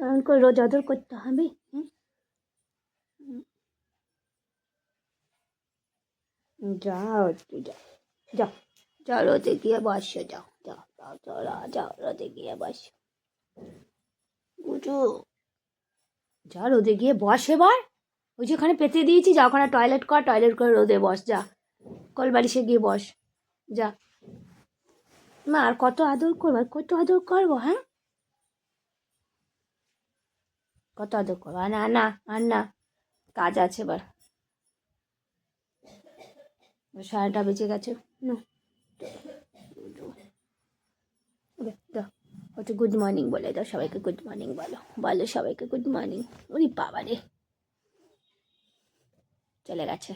এমন করে রোজ আদর করতে হবে। যাও একটু যাও, যাও যাও রোদে গিয়ে বসো, যাও যাও যাও চলো যাও রোদে গিয়ে বসো বুঝু, যা রোদে গিয়ে বস এবার। ওই যে ওখানে পেতে দিয়েছি, যা ওখানে টয়লেট করে রোদে বস, যা কলবালিশে গিয়ে বস, যা। মা আর কত আদর করবো, আর কত আদর করবো, হ্যাঁ কত আদর করবো, আর না না আর না, কাজ আছে এবার, 9:30 বেজে গেছে। না দাও একটু গুড মর্নিং বলে দাও সবাইকে, গুড মর্নিং বলো, বলো সবাইকে গুড মর্নিং। ওরে বাবা রে চলে গেছে।